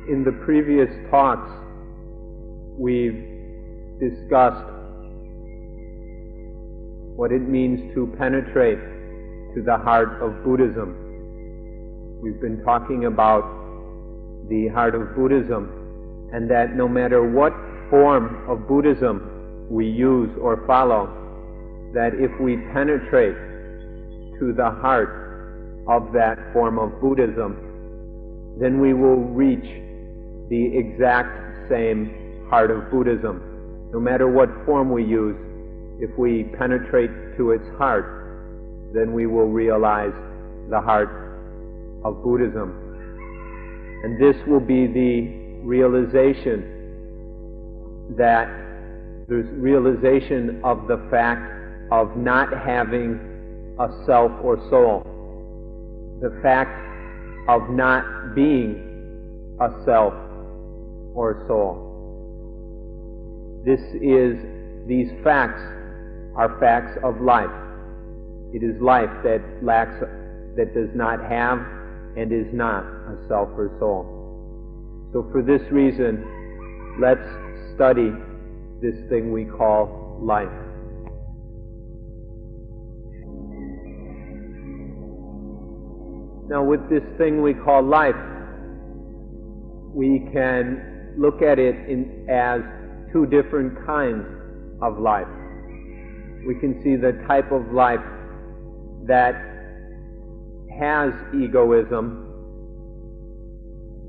In the previous talks, we've discussed what it means to penetrate to the heart of Buddhism. We've been talking about the heart of Buddhism, and that no matter what form of Buddhism we use or follow, that if we penetrate to the heart of that form of Buddhism, then we will reach the exact same heart of Buddhism. No matter what form we use, if we penetrate to its heart, then we will realize the heart of Buddhism. And this will be the realization of the fact of not having a self or soul, the fact of not being a self or soul. These facts are facts of life. It is life that does not have and is not a self or soul. So for this reason, let's study this thing we call life. Now, with this thing we call life, we can look at it as two different kinds of life. We can see the type of life that has egoism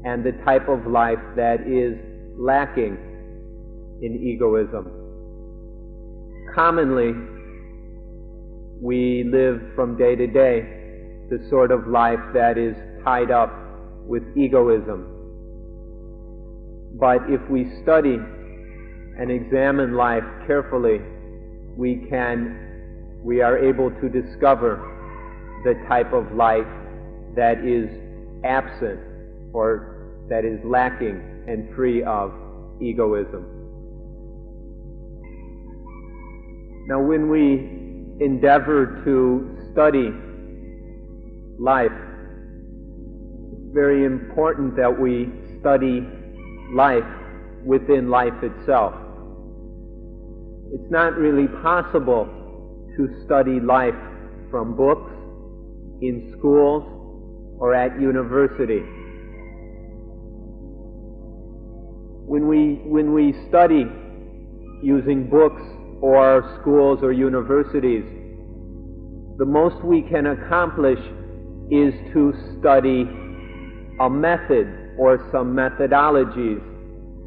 and the type of life that is lacking in egoism. Commonly, we live from day to day the sort of life that is tied up with egoism. But if we study and examine life carefully, we are able to discover the type of life that is absent or that is lacking and free of egoism. Now, when we endeavor to study life, it's very important that we study life within life itself. It's not really possible to study life from books, in schools, or at university. When we study using books or schools or universities, the most we can accomplish is to study a method or some methodologies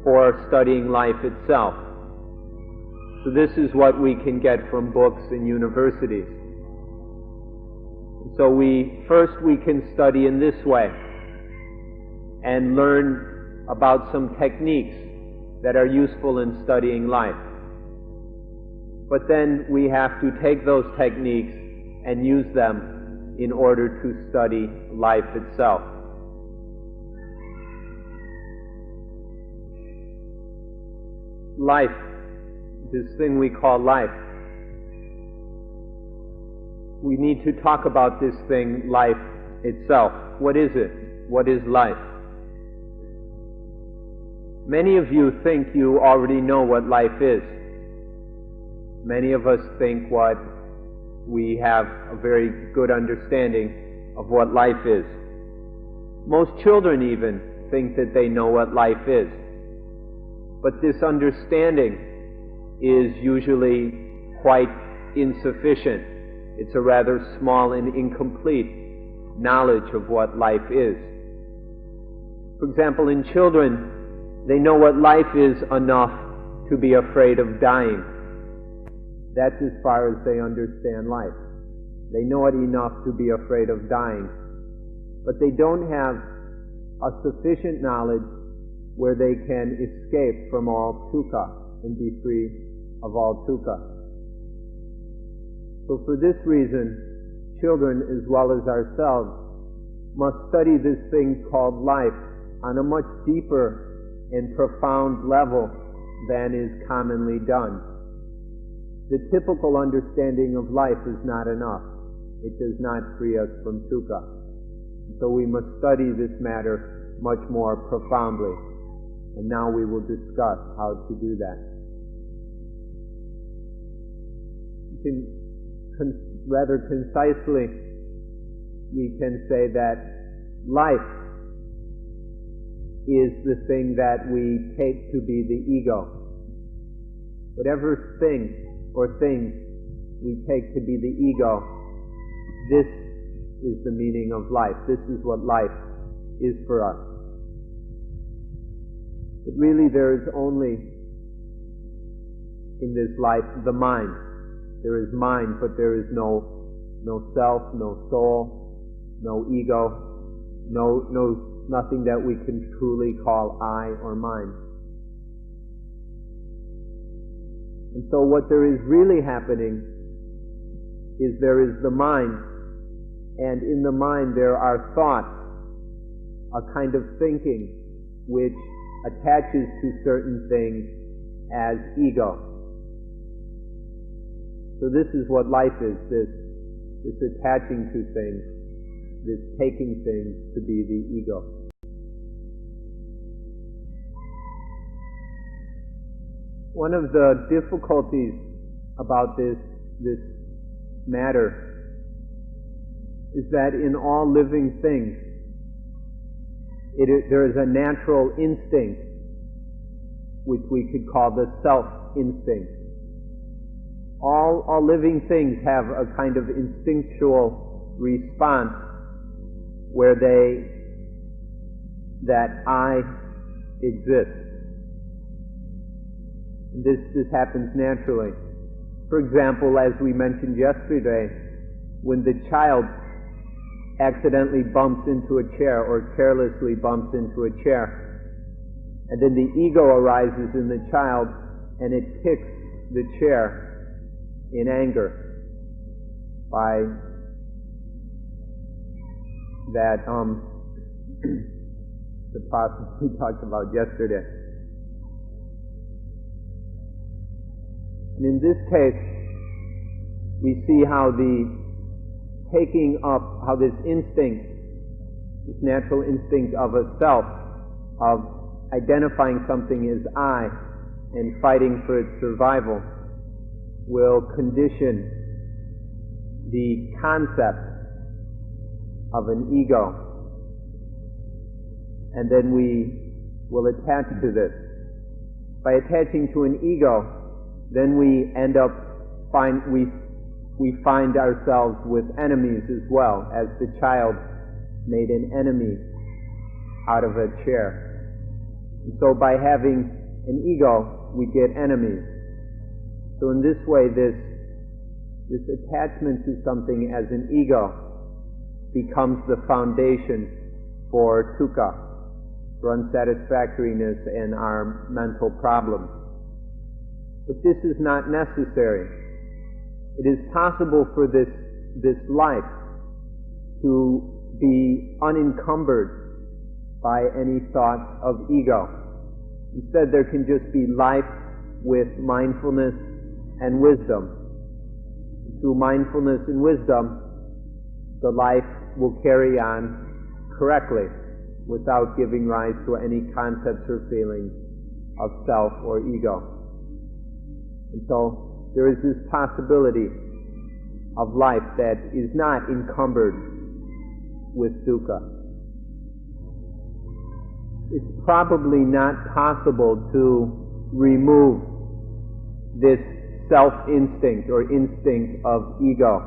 for studying life itself. So this is what we can get from books and universities. So we can study in this way and learn about some techniques that are useful in studying life. But then we have to take those techniques and use them in order to study life itself. Life, this thing we call life. We need to talk about this thing, life itself. What is it? What is life? Many of you think you already know what life is. Many of us think we have a very good understanding of what life is. Most children even think that they know what life is. But this understanding is usually quite insufficient. It's a rather small and incomplete knowledge of what life is. For example, in children, they know what life is enough to be afraid of dying. That's as far as they understand life. They know it enough to be afraid of dying. But they don't have a sufficient knowledge where they can escape from all dukkha and be free of all dukkha. So for this reason, children as well as ourselves must study this thing called life on a much deeper and profound level than is commonly done. The typical understanding of life is not enough. It does not free us from dukkha. So we must study this matter much more profoundly. And now we will discuss how to do that. Rather concisely, we can say that life is the thing that we take to be the ego. Whatever thing or things we take to be the ego, this is the meaning of life. This is what life is for us. But really there is only in this life the mind. There is mind, but there is no self, no soul, no ego, nothing that we can truly call I or mine. And so what there is really happening is there is the mind, and in the mind there are thoughts, a kind of thinking which attaches to certain things as ego. So this is what life is, this attaching to things, this taking things to be the ego. One of the difficulties about this matter is that in all living things, there is a natural instinct which we could call the self-instinct. All living things have a kind of instinctual response where that I exist. This happens naturally. For example, as we mentioned yesterday, when the child accidentally bumps into a chair or carelessly bumps into a chair, and then the ego arises in the child and it kicks the chair in anger by that the process we talked about yesterday. And in this case, we see how how this instinct, this natural instinct of a self, of identifying something as I and fighting for its survival, will condition the concept of an ego. And then we will attach to this. By attaching to an ego, then we end up we find ourselves with enemies as well, as the child made an enemy out of a chair. And so by having an ego, we get enemies. So in this way, this attachment to something as an ego becomes the foundation for dukkha, for unsatisfactoriness and our mental problems. But this is not necessary. It is possible for this life to be unencumbered by any thoughts of ego. Instead, there can just be life with mindfulness and wisdom. Through mindfulness and wisdom, the life will carry on correctly without giving rise to any concepts or feelings of self or ego. And so there is this possibility of life that is not encumbered with dukkha. It's probably not possible to remove this self-instinct or instinct of ego.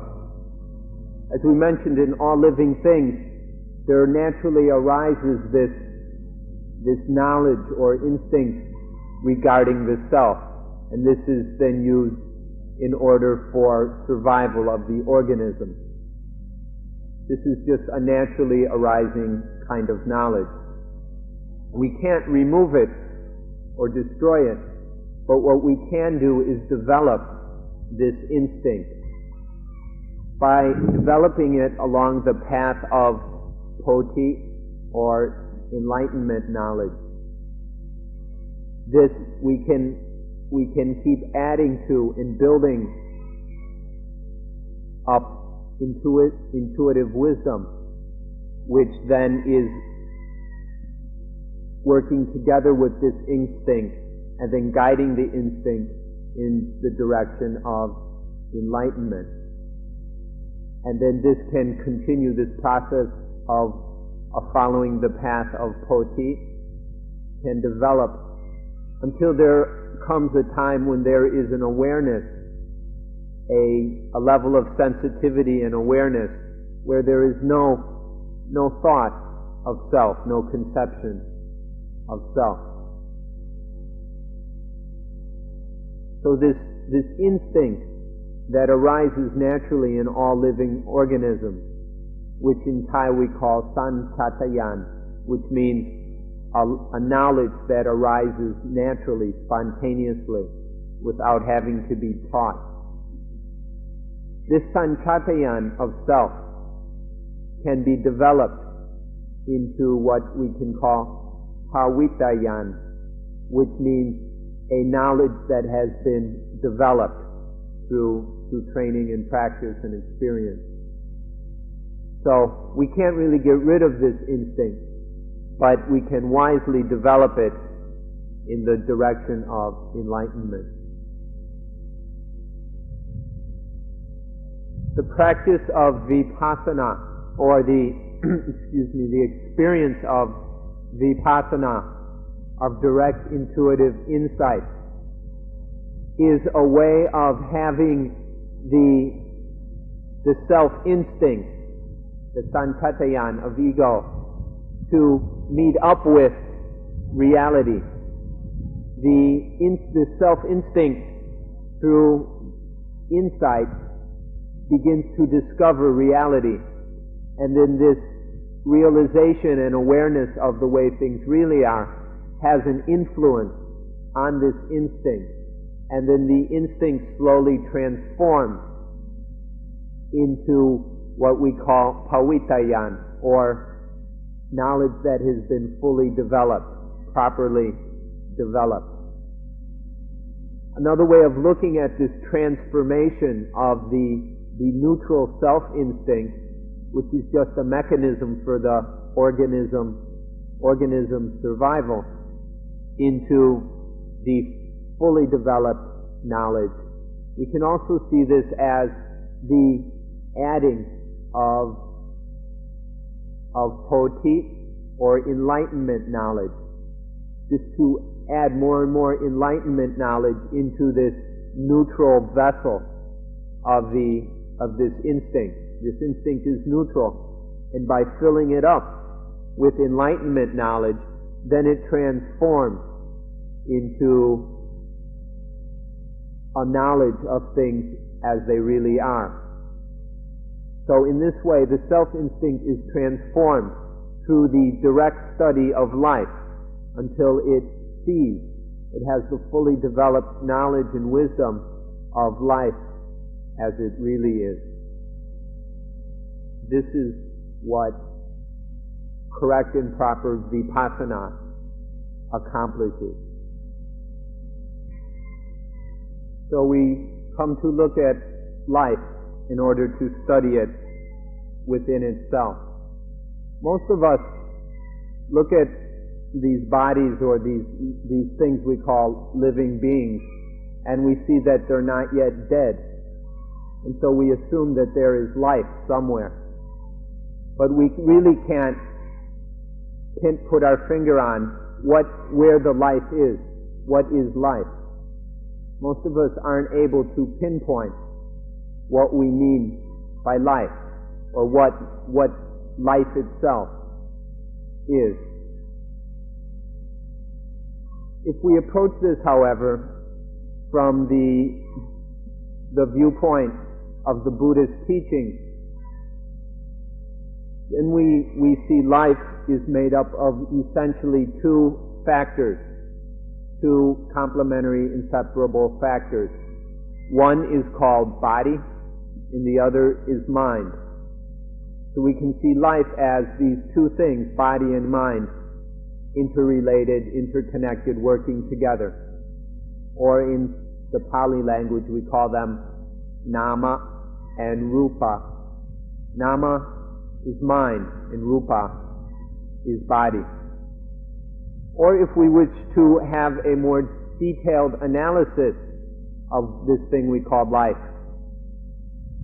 As we mentioned, in all living things, there naturally arises this knowledge or instinct regarding the self, and this is then used in order for survival of the organism. This is just a naturally arising kind of knowledge. We can't remove it or destroy it, but what we can do is develop this instinct. By developing it along the path of poti, or enlightenment knowledge, this we can keep adding to and building up intuitive wisdom, which then is working together with this instinct and then guiding the instinct in the direction of enlightenment. And then this can continue, this process of following the path of Pothit can develop until there comes a time when there is an awareness, a level of sensitivity and awareness where there is no thought of self, no conception of self. So this instinct that arises naturally in all living organisms, which in Thai we call Sañchātayan, which means a knowledge that arises naturally, spontaneously, without having to be taught. This Sañchātayan of self can be developed into what we can call Pavitayan, which means a knowledge that has been developed through training and practice and experience. So we can't really get rid of this instinct, but we can wisely develop it in the direction of enlightenment. The practice of vipassana, or the experience of vipassana, of direct intuitive insight, is a way of having the self-instinct, the Sañchātayan of ego, to meet up with reality. The self-instinct, through insight, begins to discover reality. And then this realization and awareness of the way things really are has an influence on this instinct. And then the instinct slowly transforms into what we call Pavitayan, or knowledge that has been fully developed, properly developed. Another way of looking at this transformation of the neutral self-instinct, which is just a mechanism for the organism's survival, into the fully developed knowledge. We can also see this as the adding of Pothit, or enlightenment knowledge, just to add more and more enlightenment knowledge into this neutral vessel of this instinct. This instinct is neutral, and by filling it up with enlightenment knowledge, then it transforms into a knowledge of things as they really are. So in this way, the self-instinct is transformed through the direct study of life until it sees, it has the fully developed knowledge and wisdom of life as it really is. This is what correct and proper vipassana accomplishes. So we come to look at life in order to study it within itself. Most of us look at these bodies, or these things we call living beings, and we see that they're not yet dead. And so we assume that there is life somewhere. But we really can't put our finger on where the life is. What is life? Most of us aren't able to pinpoint what we mean by life, or what life itself is. If we approach this, however, from the viewpoint of the Buddhist teaching, then we see life is made up of essentially two factors, two complementary, inseparable factors. One is called body, and the other is mind. So we can see life as these two things, body and mind, interrelated, interconnected, working together. Or in the Pali language, we call them nama and rupa. Nama is mind, and rupa is body. Or if we wish to have a more detailed analysis of this thing we call life,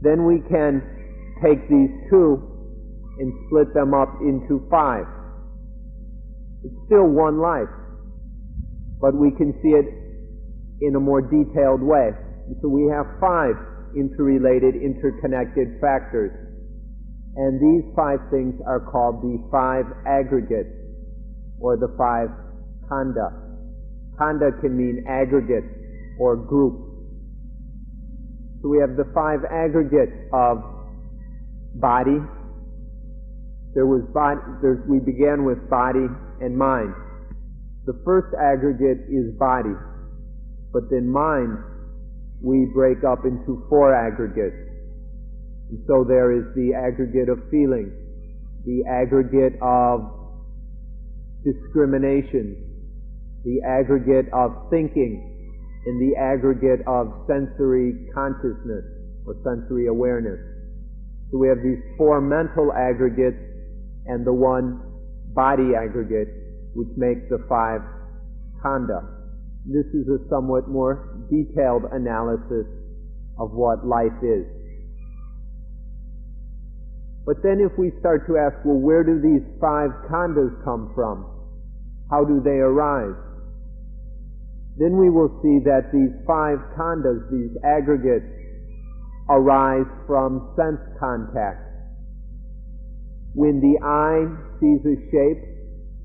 then we can take these two and split them up into 5. It's still one life, but we can see it in a more detailed way. So we have 5 interrelated, interconnected factors. And these 5 things are called the 5 aggregates, or the 5 khanda. Khanda can mean aggregate or group. So we have the 5 aggregates of body. We began with body and mind. The first aggregate is body, but then mind we break up into 4 aggregates. And so there is the aggregate of feeling, the aggregate of discrimination, the aggregate of thinking, and the aggregate of sensory consciousness or sensory awareness. So we have these 4 mental aggregates and the 1 body aggregate, which makes the 5 khanda. This is a somewhat more detailed analysis of what life is. But then if we start to ask, well, where do these 5 khandas come from? How do they arise? Then we will see that these 5 khandas, these aggregates, arise from sense contact. When the eye sees a shape,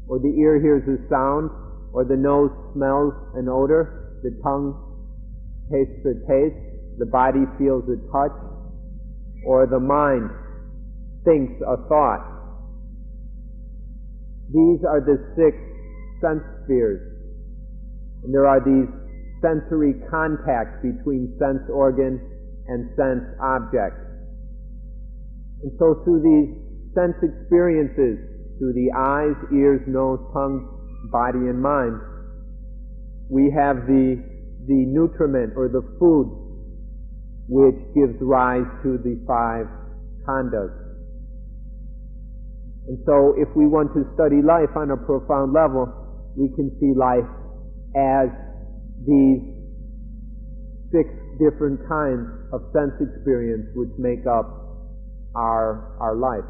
or the ear hears a sound, or the nose smells an odor, the tongue tastes a taste, the body feels a touch, or the mind thinks a thought. These are the 6 sense spheres. And there are these sensory contacts between sense organ and sense object. And so through these sense experiences, through the eyes, ears, nose, tongue, body, and mind, we have the nutriment or the food which gives rise to the 5 khandas. And so if we want to study life on a profound level, we can see life as these 6 different kinds of sense experience which make up our life.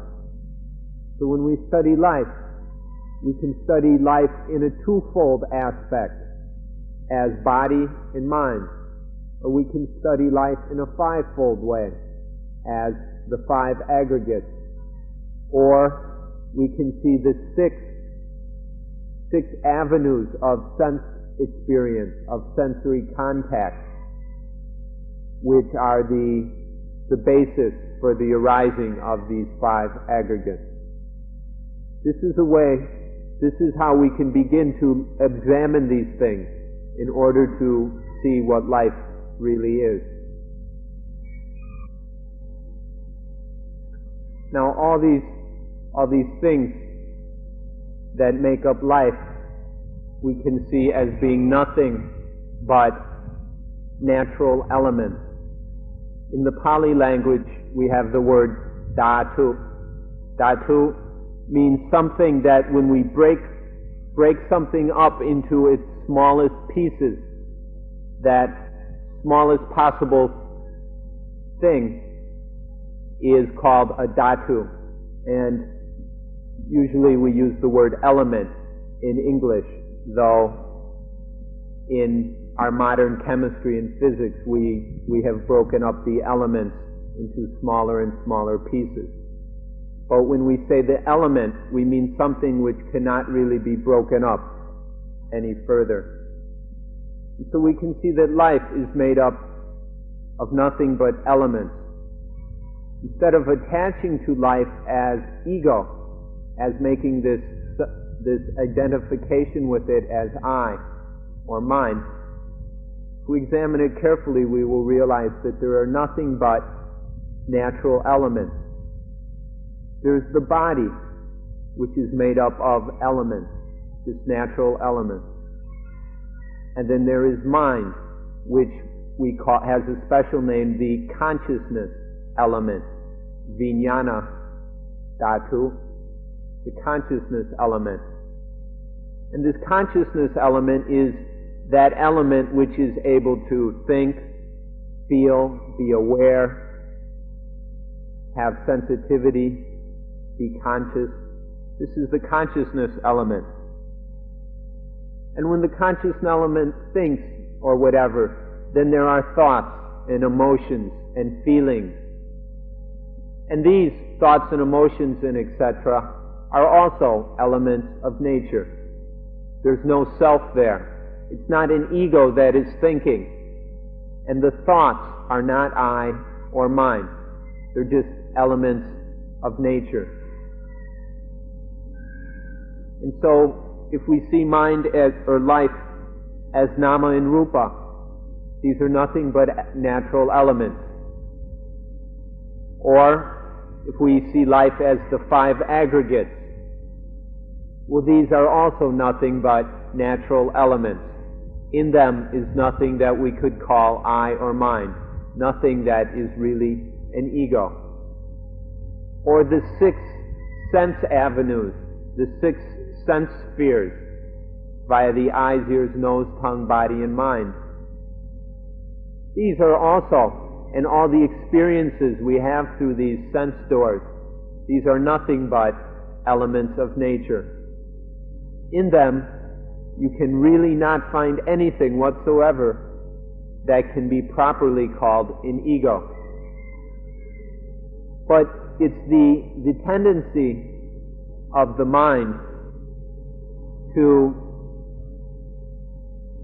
So when we study life, we can study life in a twofold aspect, as body and mind. Or we can study life in a 5-fold way, as the 5 aggregates. Or we can see the 6 avenues of sense experience, of sensory contact, which are the basis for the arising of these 5 aggregates. This is how we can begin to examine these things in order to see what life really is. Now all these things that make up life we can see as being nothing but natural elements. In the Pali language we have the word dhatu. Dhatu means something that when we break something up into its smallest pieces, that smallest possible thing is called a dhatu. And usually we use the word element in English, though in our modern chemistry and physics we have broken up the elements into smaller and smaller pieces. But when we say the element, we mean something which cannot really be broken up any further. And so we can see that life is made up of nothing but elements. Instead of attaching to life as ego, as making this identification with it as I or mine, if we examine it carefully, we will realize that there are nothing but natural elements. There's the body, which is made up of elements, just natural elements. And then there is mind, which has a special name, the consciousness element, vijnana dhatu, the consciousness element. And this consciousness element is that element which is able to think, feel, be aware, have sensitivity, be conscious. This is the consciousness element. And when the conscious element thinks or whatever, then there are thoughts and emotions and feelings. And these thoughts and emotions and etc. are also elements of nature. There's no self there. It's not an ego that is thinking. And the thoughts are not I or mine. They're just elements of nature. And so, if we see mind as, or life as nama and rupa, these are nothing but natural elements. Or, if we see life as the five aggregates, well, these are also nothing but natural elements. In them is nothing that we could call I or mine, nothing that is really an ego. Or the 6 sense avenues, the 6 sense spheres, via the eyes, ears, nose, tongue, body, and mind. These are also, and all the experiences we have through these sense doors, these are nothing but elements of nature. In them, you can really not find anything whatsoever that can be properly called an ego. But it's the tendency of the mind to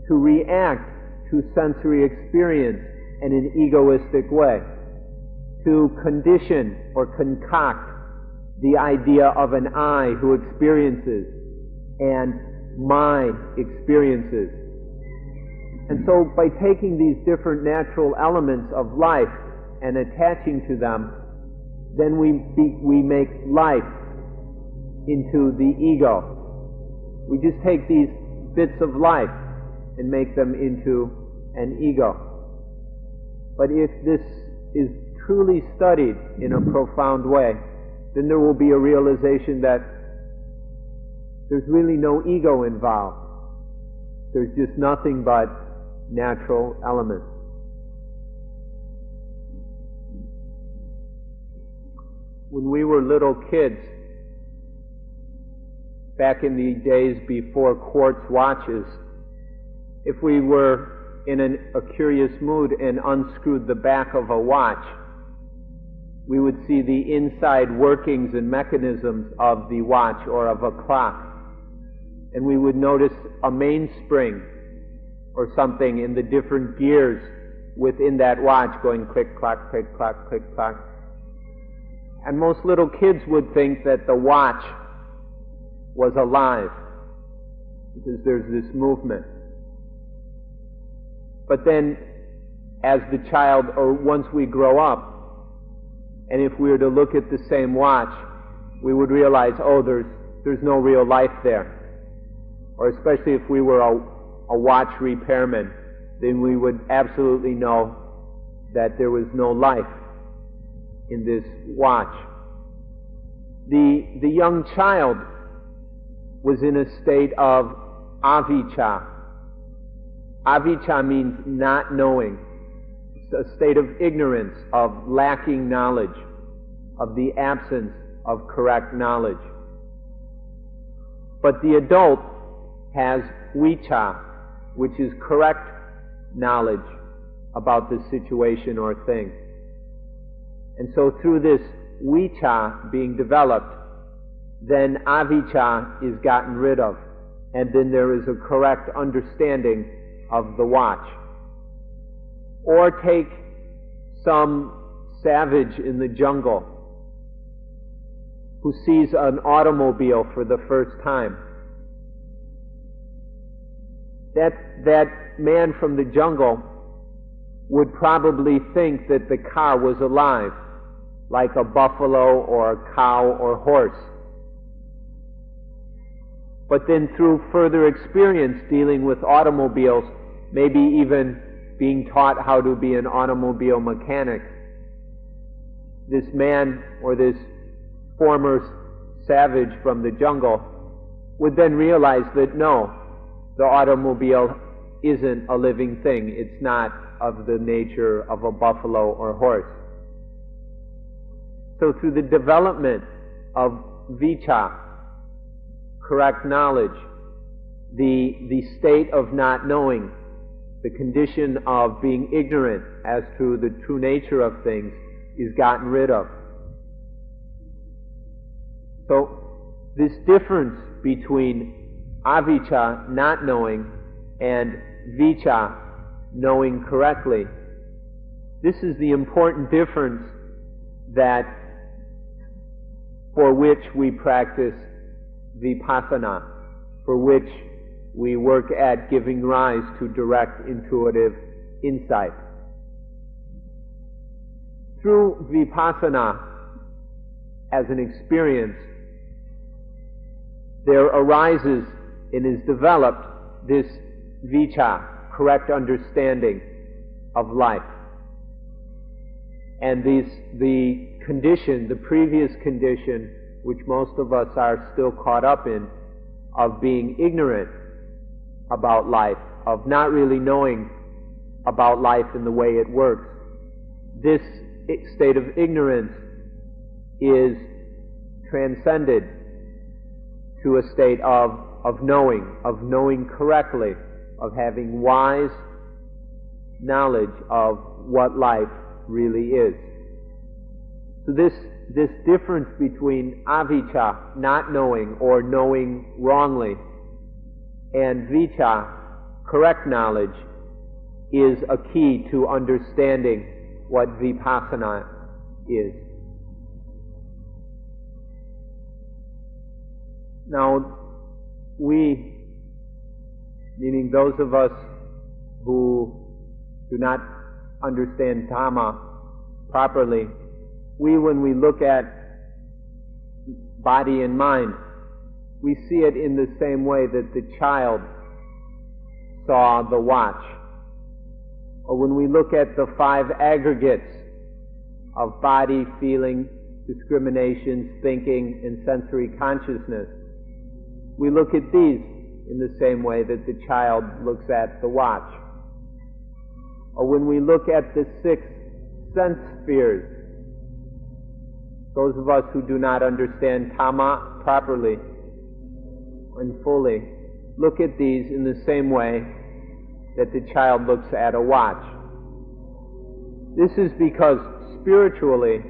react to sensory experience in an egoistic way, to condition or concoct the idea of an I who experiences and my experiences. And so by taking these different natural elements of life and attaching to them, then we make life into the ego. We just take these bits of life and make them into an ego. But if this is truly studied in a profound way, then there will be a realization that there's really no ego involved. There's just nothing but natural elements. When we were little kids, back in the days before quartz watches, if we were in a curious mood and unscrewed the back of a watch, we would see the inside workings and mechanisms of the watch or of a clock. And we would notice a mainspring or something in the different gears within that watch going click, clack, click, clack, click, clack. And most little kids would think that the watch was alive because there's this movement. But then, as the child, or once we grow up, and if we were to look at the same watch, we would realize, oh, there's no real life there. Or especially if we were a watch repairman, then we would absolutely know that there was no life in this watch. The young child was in a state of avijja. Avijja means not knowing. It's a state of ignorance, of lacking knowledge, of the absence of correct knowledge. But the adult has vicca, which is correct knowledge about the situation or thing. And so through this vicca being developed, then avijja is gotten rid of, and then there is a correct understanding of the watch. Or take some savage in the jungle who sees an automobile for the first time. That man from the jungle would probably think that the car was alive, like a buffalo or a cow or horse. But then through further experience dealing with automobiles, maybe even being taught how to be an automobile mechanic, this man or this former savage from the jungle would then realize that no, the automobile isn't a living thing. It's not of the nature of a buffalo or horse. So through the development of vicca, correct knowledge, the state of not knowing, the condition of being ignorant as to the true nature of things is gotten rid of. So this difference between avicca, not knowing, and vicca, knowing correctly, this is the important difference that for which we practice vipassana, for which we work at giving rise to direct intuitive insight. Through vipassana as an experience, there arises and is developed this vicca, correct understanding of life. And the condition, the previous condition, which most of us are still caught up in, of being ignorant about life, of not really knowing about life and the way it works, this state of ignorance is transcended to a state of knowing correctly, of having wise knowledge of what life really is. So this difference between avicca, not knowing or knowing wrongly, and vicca, correct knowledge, is a key to understanding what vipassana is. Now, we, meaning those of us who do not understand Dhamma properly, when we look at body and mind, we see it in the same way that the child saw the watch. Or when we look at the 5 aggregates of body, feeling, discriminations, thinking, and sensory consciousness, we look at these in the same way that the child looks at the watch. Or when we look at the 6 sense spheres, those of us who do not understand Dhamma properly and fully, look at these in the same way that the child looks at a watch. This is because spiritually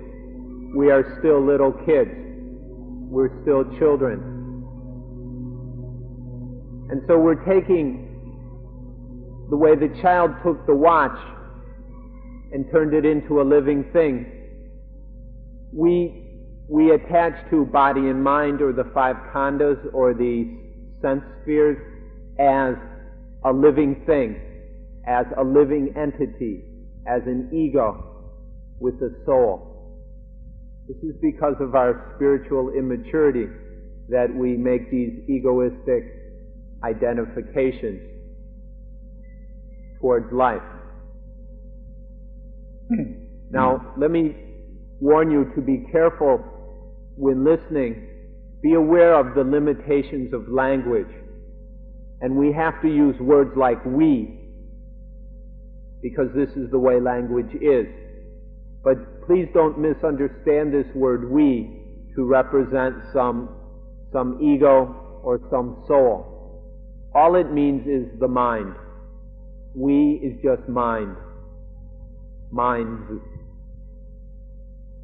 we are still little kids. We're still children. And so we're taking the way the child took the watch and turned it into a living thing. We attach to body and mind, or the 5 khandhas, or the sense spheres, as a living thing, as a living entity, as an ego with a soul. This is because of our spiritual immaturity that we make these egoistic identifications towards life. Now, let me warn you to be careful when listening. Be aware of the limitations of language. And we have to use words like we, because this is the way language is. But please don't misunderstand this word we to represent some ego or some soul. All it means is the mind. We is just mind. Minds.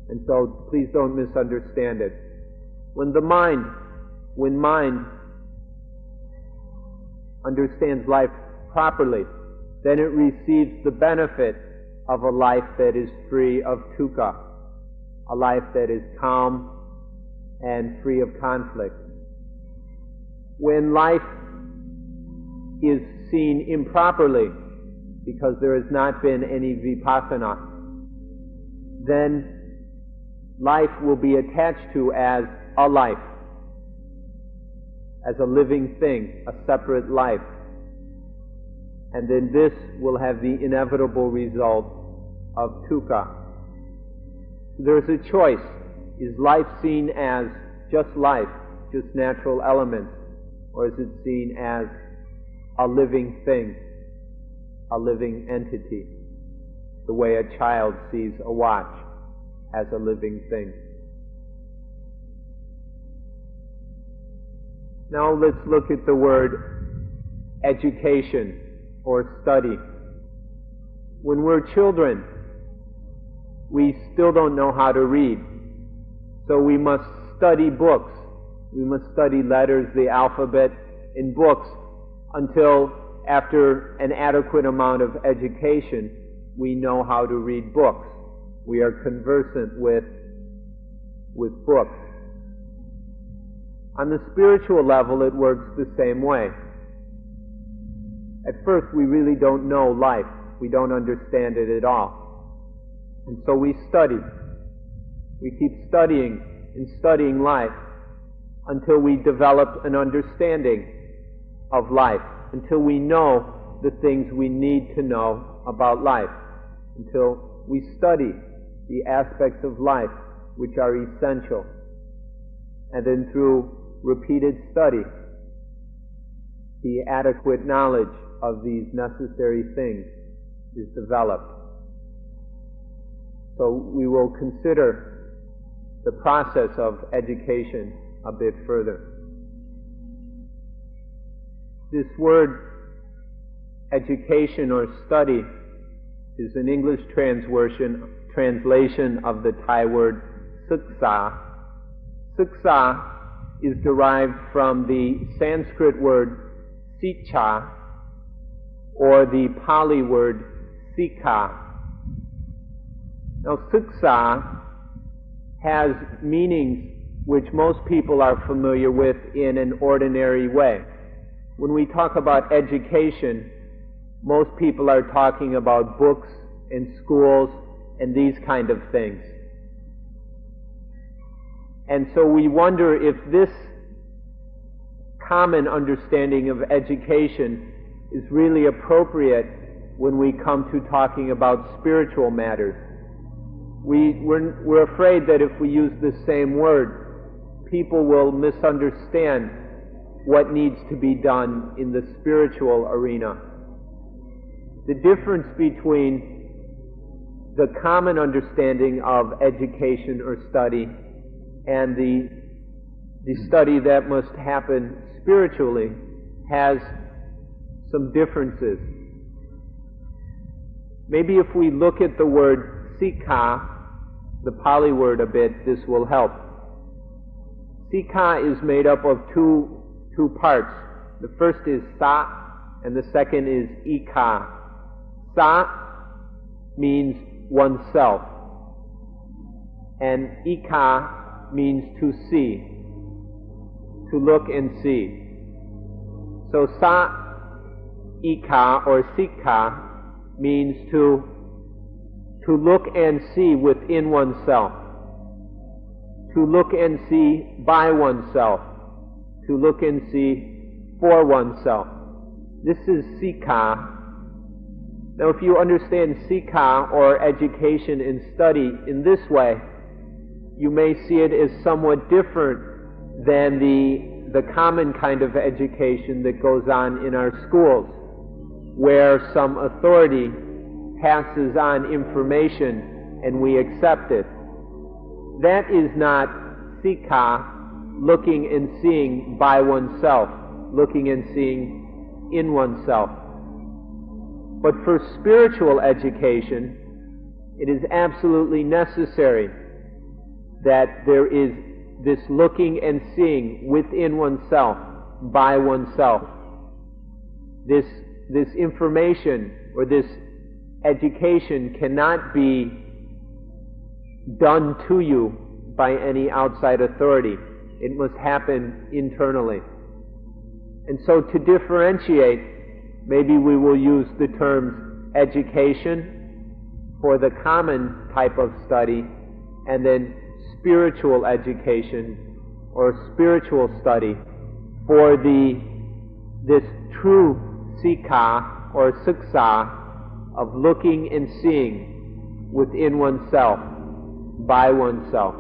And so please don't misunderstand it. When mind understands life properly, then it receives the benefit of a life that is free of dukkha, a life that is calm and free of conflict. When life is seen improperly, because there has not been any vipassana, then life will be attached to as a life, as a living thing, a separate life. And then this will have the inevitable result of dukkha. There's a choice. Is life seen as just life, just natural elements? or is it seen as a living thing, a living entity, the way a child sees a watch as a living thing? Now let's look at the word education or study. When we're children, we still don't know how to read, so we must study books. We must study letters, the alphabet, in books until, after an adequate amount of education, we know how to read books. We are conversant with books. On the spiritual level, it works the same way. At first, we really don't know life. We don't understand it at all. And so we study. We keep studying and studying life until we develop an understanding of life, until we know the things we need to know about life, until we study the aspects of life which are essential. And then through repeated study, the adequate knowledge of these necessary things is developed. So we will consider the process of education a bit further. This word education or study is an English translation of the Thai word siksa. Siksa is derived from the Sanskrit word sicha or the Pali word sikha. Now, siksa has meanings which most people are familiar with in an ordinary way. When we talk about education, most people are talking about books and schools and these kind of things. And so we wonder if this common understanding of education is really appropriate when we come to talking about spiritual matters. We're afraid that if we use the same word, people will misunderstand what needs to be done in the spiritual arena. The difference between the common understanding of education or study and the study that must happen spiritually has some differences. Maybe if we look at the word sikha, the Pali word, a bit, this will help. Sikha is made up of two parts. The first is sa and the second is ika. Sa means oneself, and ika means to see, to look and see. So sa ika or sikha means to look and see within oneself, to look and see by oneself, to look and see for oneself. This is sikha. Now, if you understand sikha or education and study in this way, you may see it as somewhat different than the common kind of education that goes on in our schools, where some authority passes on information and we accept it. That is not sikha, looking and seeing by oneself, looking and seeing in oneself. But for spiritual education, it is absolutely necessary that there is this looking and seeing within oneself, by oneself. This information or this education cannot be done to you by any outside authority. It must happen internally. And so to differentiate, maybe we will use the terms education for the common type of study, and then spiritual education or spiritual study for this true sikha or siksa of looking and seeing within oneself, by oneself.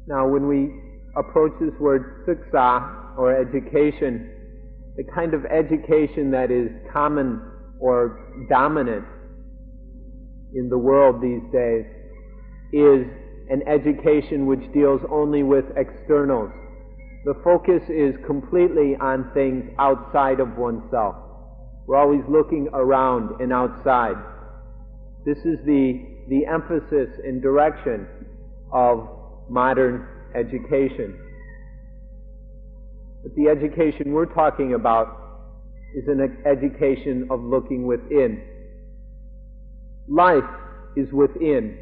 Now, when we approach this word siksa, or education, the kind of education that is common or dominant in the world these days is an education which deals only with externals. The focus is completely on things outside of oneself. We're always looking around and outside. This is the emphasis and direction of modern education. But the education we're talking about is an education of looking within. Life is within.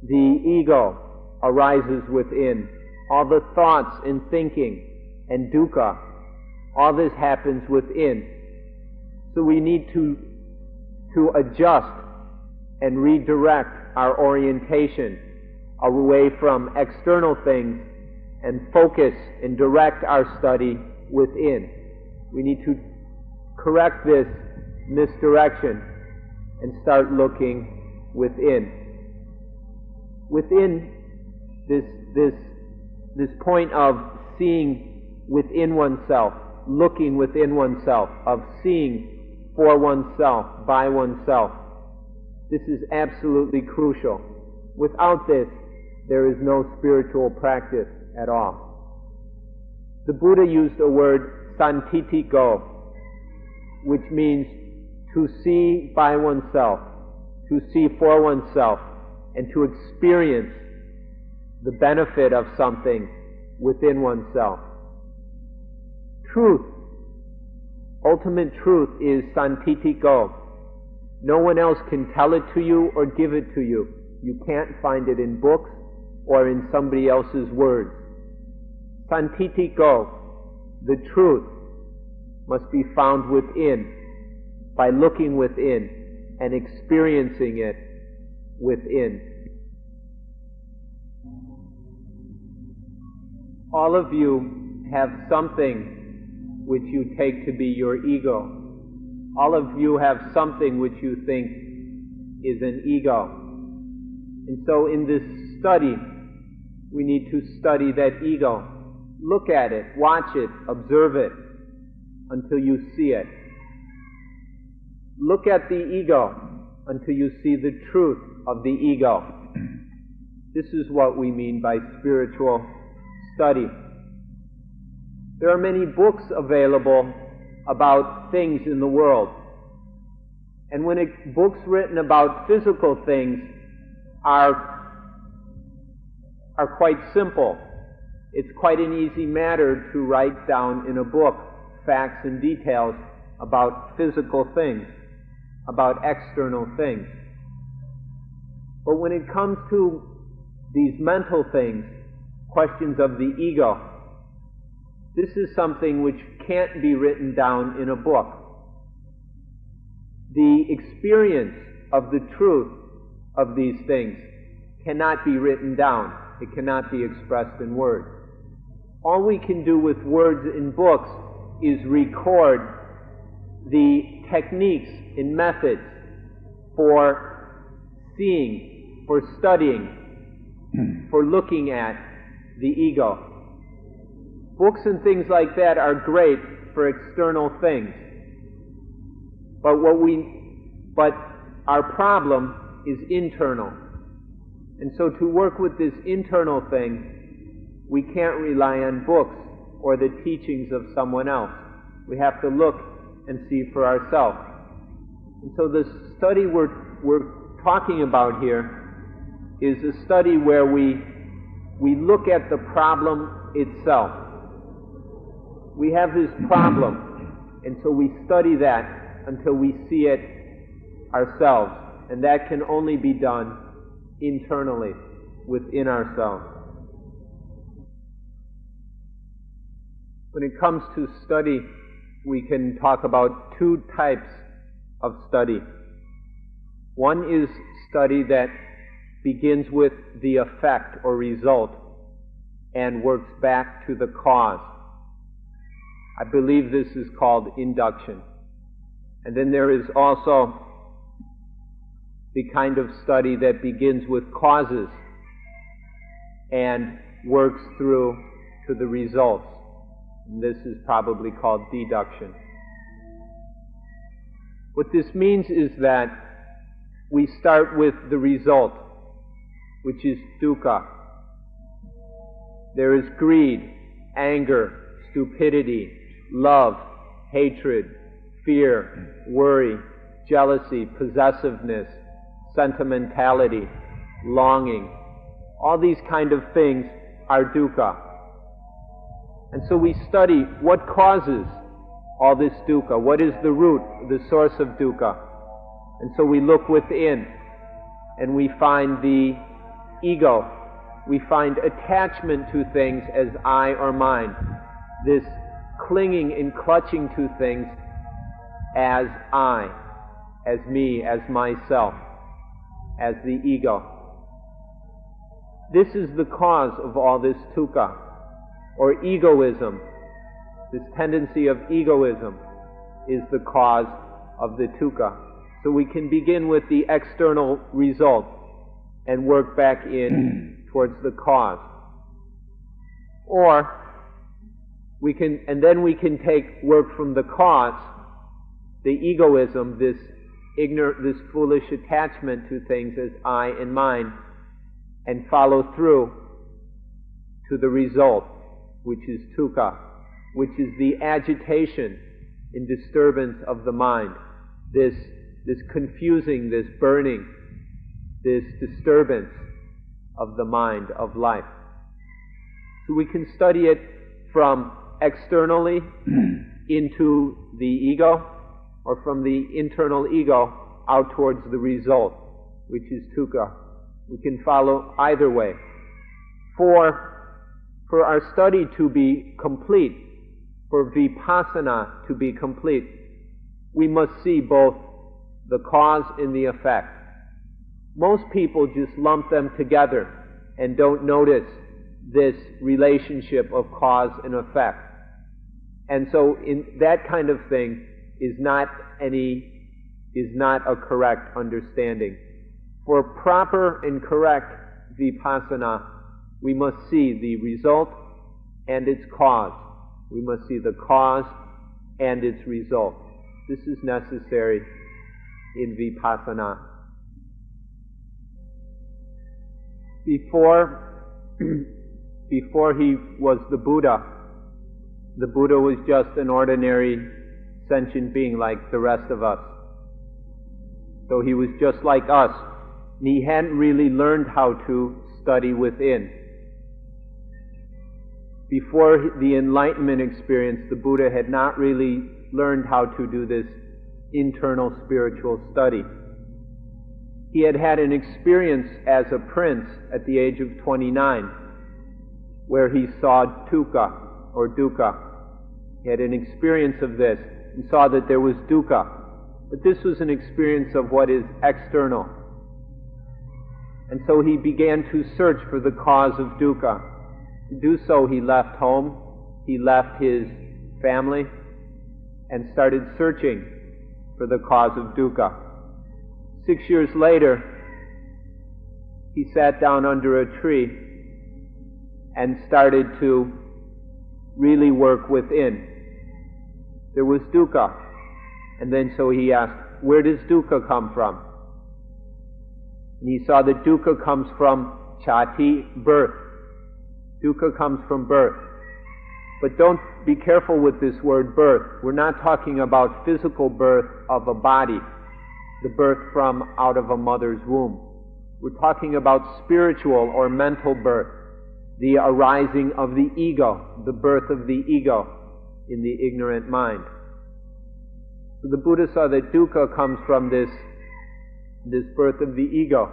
The ego arises within. All the thoughts and thinking and dukkha, all this happens within. So we need to adjust and redirect our orientation away from external things and focus and direct our study within. We need to correct this misdirection and start looking within. Within this point of seeing within oneself, looking within oneself, of seeing for oneself, by oneself. This is absolutely crucial. Without this, there is no spiritual practice at all. The Buddha used the word santitiko, which means to see by oneself, to see for oneself, and to experience the benefit of something within oneself. Truth, ultimate truth, is santitiko. No one else can tell it to you or give it to you. You can't find it in books or in somebody else's words. Santitiko, the truth, must be found within, by looking within and experiencing it within. All of you have something which you take to be your ego. All of you have something which you think is an ego. And so in this study, we need to study that ego. Look at it, watch it, observe it, until you see it. Look at the ego until you see the truth of the ego. This is what we mean by spiritual study. There are many books available about things in the world. And when books written about physical things are quite simple, it's quite an easy matter to write down in a book facts and details about physical things, about external things. But when it comes to these mental things, questions of the ego, this is something which can't be written down in a book. The experience of the truth of these things cannot be written down. It cannot be expressed in words. All we can do with words in books is record the techniques and methods for seeing, for studying, for looking at the ego. Books and things like that are great for external things. But our problem is internal. And so to work with this internal thing, we can't rely on books or the teachings of someone else. We have to look and see for ourselves. And so the study we're talking about here is a study where we look at the problem itself. We have this problem, and so we study that until we see it ourselves. And that can only be done internally, within ourselves. When it comes to study, we can talk about two types of study. One is study that begins with the effect or result and works back to the cause. I believe this is called induction. And then there is also the kind of study that begins with causes and works through to the results. And this is probably called deduction. What this means is that we start with the result, which is dukkha. There is greed, anger, stupidity, love, hatred, fear, worry, jealousy, possessiveness, sentimentality, longing. All these kind of things are dukkha. And so we study what causes all this dukkha. What is the root, the source of dukkha? And so we look within and we find the ego. We find attachment to things as I or mine. This clinging and clutching to things as I, as me, as myself, as the ego. This is the cause of all this dukkha, or egoism. This tendency of egoism is the cause of the dukkha. So we can begin with the external result and work back in towards the cause. Or we can, and then we can take work from the cause, the egoism, this foolish attachment to things as I and mine, and follow through to the result, which is dukkha, which is the agitation and disturbance of the mind, this confusing, this burning, this disturbance of the mind, of life. So we can study it from externally into the ego, or from the internal ego out towards the result, which is dukkha. We can follow either way. For our study to be complete, for vipassana to be complete, we must see both the cause and the effect. Most people just lump them together and don't notice this relationship of cause and effect. And so in that kind of thing is not a correct understanding. For proper and correct vipassana, we must see the result and its cause. We must see the cause and its result. This is necessary in vipassana. Before he was the Buddha was just an ordinary sentient being like the rest of us. So he was just like us. And he hadn't really learned how to study within. Before the enlightenment experience, the Buddha had not really learned how to do this internal spiritual study. He had had an experience as a prince at the age of 29, where he saw dukkha, or dukkha. He had an experience of this and saw that there was dukkha. But this was an experience of what is external. And so he began to search for the cause of dukkha. To do so, he left home, he left his family, and started searching for the cause of dukkha. 6 years later, he sat down under a tree and started to really work within. There was dukkha. And then so he asked, where does dukkha come from? And he saw that dukkha comes from chati, birth. Dukkha comes from birth. But don't be careful with this word birth. We're not talking about physical birth of a body, the birth from out of a mother's womb. We're talking about spiritual or mental birth, the arising of the ego, the birth of the ego in the ignorant mind. So the Buddha saw that dukkha comes from this birth of the ego.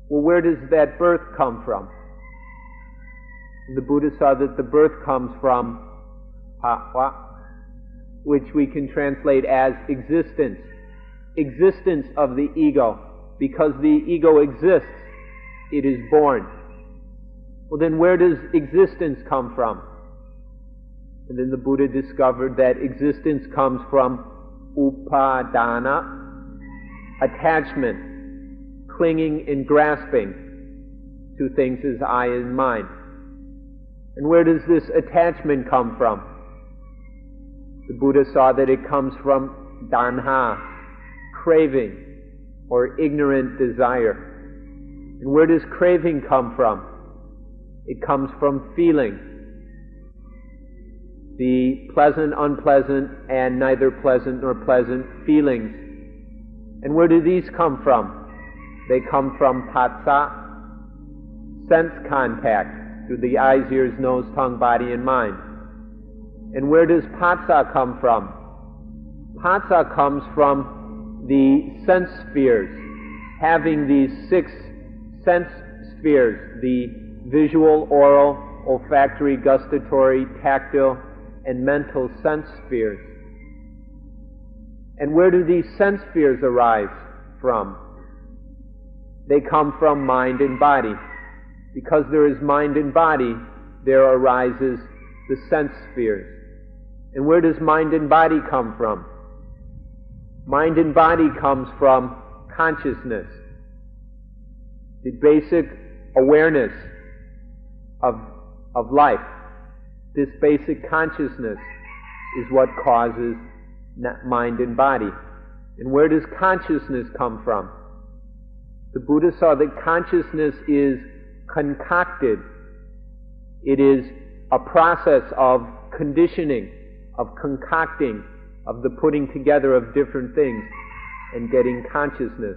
Well, where does that birth come from? The Buddha saw that the birth comes from bhava, which we can translate as existence. Existence of the ego. Because the ego exists, it is born. Well, then where does existence come from? And then the Buddha discovered that existence comes from upadana, attachment, clinging and grasping to things as I and mine. And where does this attachment come from? The Buddha saw that it comes from tanha, craving, or ignorant desire. And where does craving come from? It comes from feeling. The pleasant, unpleasant, and neither pleasant nor pleasant feelings. And where do these come from? They come from phassa, sense contact, through the eyes, ears, nose, tongue, body, and mind. And where does phassa come from? Phassa comes from the sense spheres, having these 6 sense spheres, the visual, oral, olfactory, gustatory, tactile, and mental sense spheres. And where do these sense spheres arise from? They come from mind and body. Because there is mind and body, there arises the sense spheres. And where does mind and body come from? Mind and body comes from consciousness, the basic awareness of life. This basic consciousness is what causes mind and body. And where does consciousness come from? The Buddha saw that consciousness is concocted. It is a process of conditioning, of concocting, of the putting together of different things and getting consciousness.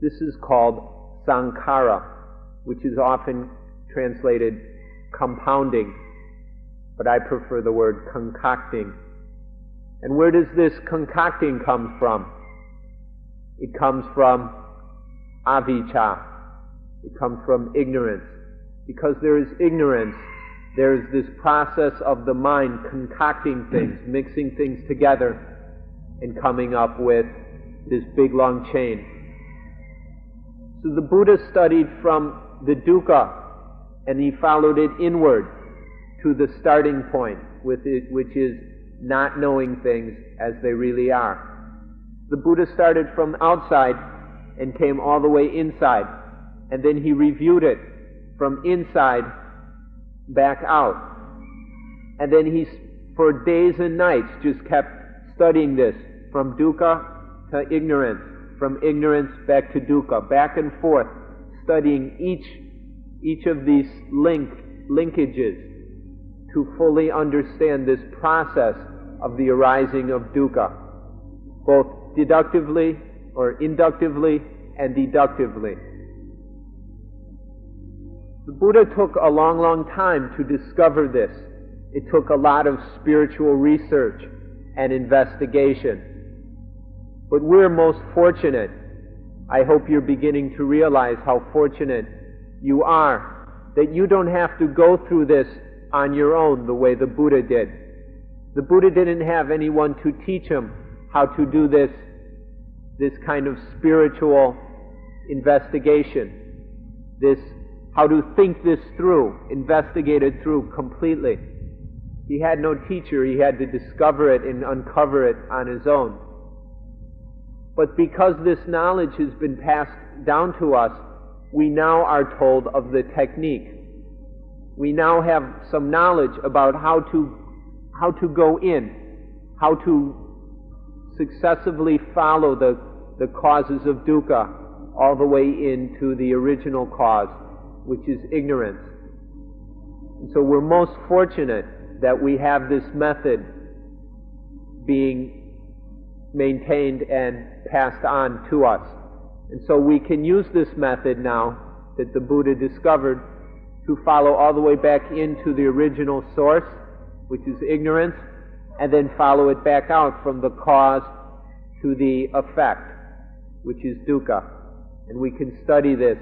This is called sankhara, which is often translated compounding, but I prefer the word concocting. And where does this concocting come from? It comes from avijja. It comes from ignorance. Because there is ignorance, there is this process of the mind concocting things, mixing things together, and coming up with this big long chain. So the Buddha studied from the dukkha, and he followed it inward to the starting point, with it, which is not knowing things as they really are. The Buddha started from outside and came all the way inside, and then he reviewed it from inside back out. And then he, for days and nights, just kept studying this, from dukkha to ignorance, from ignorance back to dukkha, back and forth, studying each of these linkages to fully understand this process of the arising of dukkha, both deductively or inductively and deductively. The Buddha took a long, long time to discover this. It took a lot of spiritual research and investigation. But we're most fortunate. I hope you're beginning to realize how fortunate you are, that you don't have to go through this on your own the way the Buddha did. The Buddha didn't have anyone to teach him how to do this kind of spiritual investigation, this how to think this through, investigate it through completely. He had no teacher. He had to discover it and uncover it on his own. But because this knowledge has been passed down to us, we now are told of the technique. We now have some knowledge about how to go in, how to successively follow the causes of dukkha all the way into the original cause, which is ignorance. And so we're most fortunate that we have this method being maintained and passed on to us. And so we can use this method now that the Buddha discovered to follow all the way back into the original source, which is ignorance, and then follow it back out from the cause to the effect, which is dukkha. And we can study this,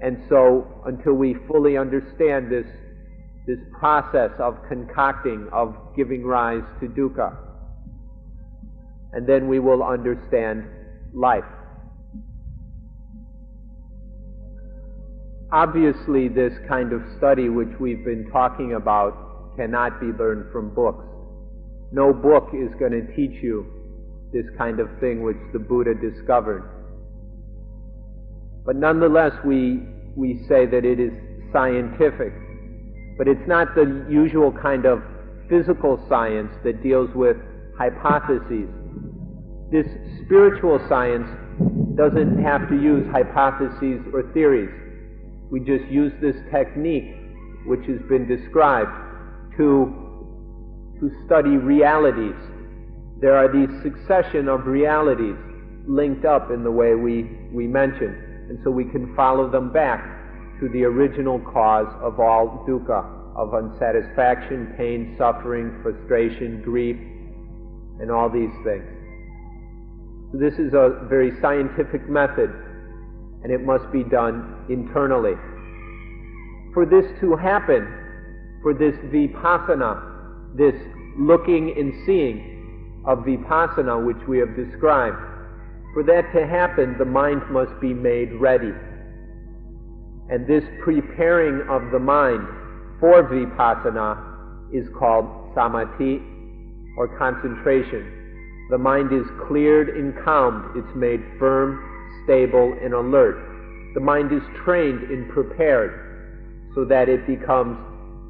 and so until we fully understand this process of concocting, of giving rise to dukkha, and then we will understand life. Obviously, this kind of study which we've been talking about cannot be learned from books. No book is going to teach you this kind of thing which the Buddha discovered. But nonetheless, we say that it is scientific, but it's not the usual kind of physical science that deals with hypotheses. This spiritual science doesn't have to use hypotheses or theories. We just use this technique, which has been described, to study realities. There are these succession of realities linked up in the way we mentioned, and so we can follow them back to the original cause of all dukkha, of unsatisfaction, pain, suffering, frustration, grief, and all these things. So this is a very scientific method, and it must be done internally. For this to happen, for this vipassana, this looking and seeing of vipassana which we have described, for that to happen, the mind must be made ready. And this preparing of the mind for vipassana is called samadhi, or concentration. The mind is cleared and calmed. It's made firm, stable, and alert. The mind is trained and prepared so that it becomes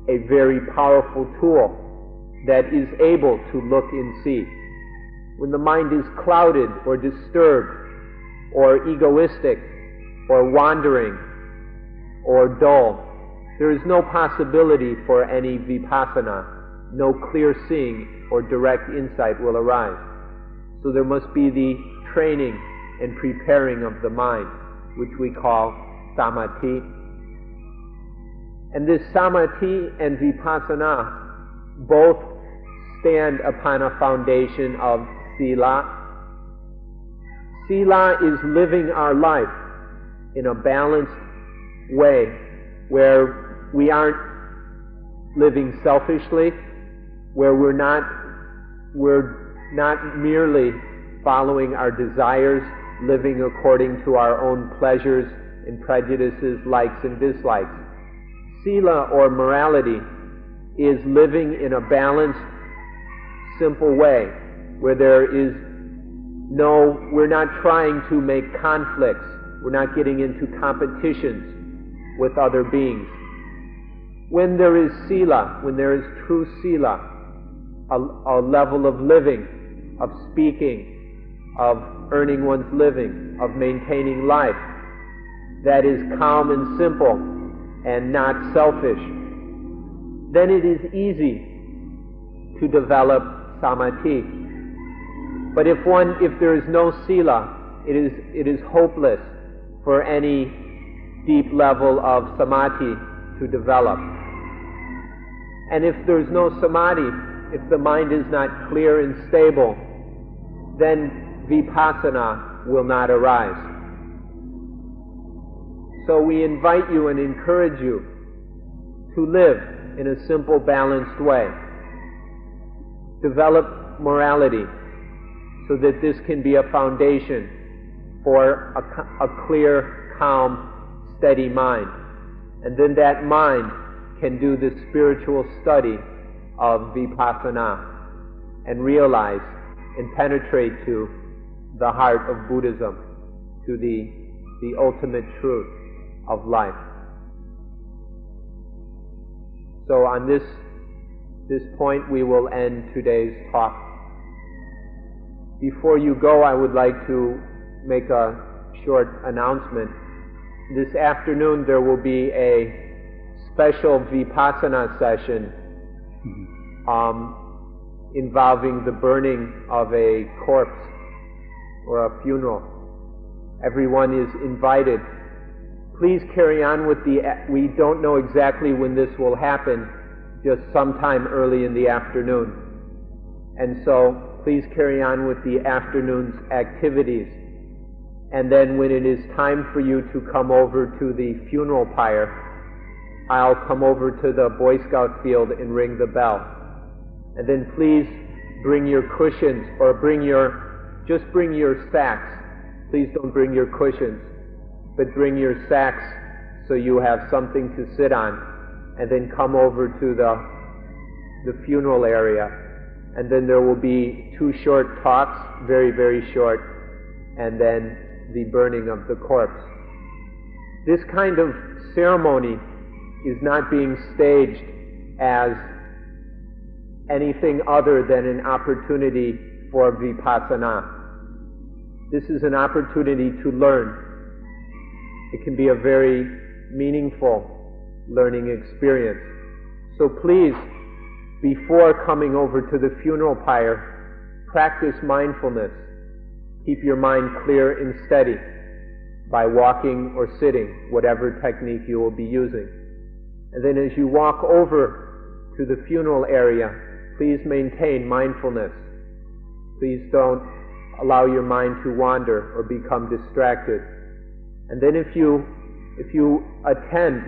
a very powerful tool that is able to look and see. When the mind is clouded or disturbed or egoistic or wandering or dull, there is no possibility for any vipassana. No clear seeing or direct insight will arise. So there must be the training and preparing of the mind, which we call samadhi. And this samadhi and vipassana both stand upon a foundation of sila. Sila is living our life in a balanced way, where we aren't living selfishly, where we're not merely following our desires, living according to our own pleasures and prejudices, likes and dislikes. Sila, or morality, is living in a balanced, simple way, where we're not trying to make conflicts, we're not getting into competitions with other beings. When there is sila, when there is true sila, a level of living, of speaking, of earning one's living, of maintaining life, that is calm and simple and not selfish, then it is easy to develop samadhi. But if there is no sila, it is hopeless for any deep level of samadhi to develop. And if there's no samadhi, if the mind is not clear and stable, then vipassana will not arise. So we invite you and encourage you to live in a simple, balanced way. Develop morality so that this can be a foundation for a clear, calm, steady mind. And then that mind can do the spiritual study of vipassana and realize and penetrate to the heart of Buddhism, to the ultimate truth of life. So on this point we will end today's talk. Before you go, I would like to make a short announcement. This afternoon there will be a special vipassana session involving the burning of a corpse or a funeral. Everyone is invited. Please carry on with we don't know exactly when this will happen, just sometime early in the afternoon. And so please carry on with the afternoon's activities. And then when it is time for you to come over to the funeral pyre, I'll come over to the Boy Scout field and ring the bell. And then please bring your cushions, or just bring your sacks. Please don't bring your cushions, but bring your sacks so you have something to sit on. And then come over to the funeral area. And then there will be 2 short talks, very, very short, and then the burning of the corpse. This kind of ceremony is not being staged as anything other than an opportunity for vipassana. This is an opportunity to learn. It can be a very meaningful learning experience. So please, before coming over to the funeral pyre, practice mindfulness. Keep your mind clear and steady by walking or sitting, whatever technique you will be using. And then as you walk over to the funeral area, please maintain mindfulness. Please don't allow your mind to wander or become distracted. And then if you attend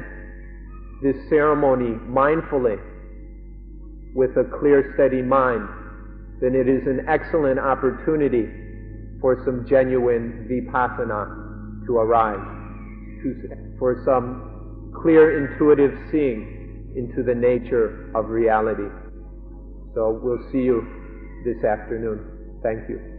this ceremony mindfully with a clear, steady mind, then it is an excellent opportunity for some genuine vipassana to arise, for some clear, intuitive seeing into the nature of reality. So we'll see you this afternoon. Thank you.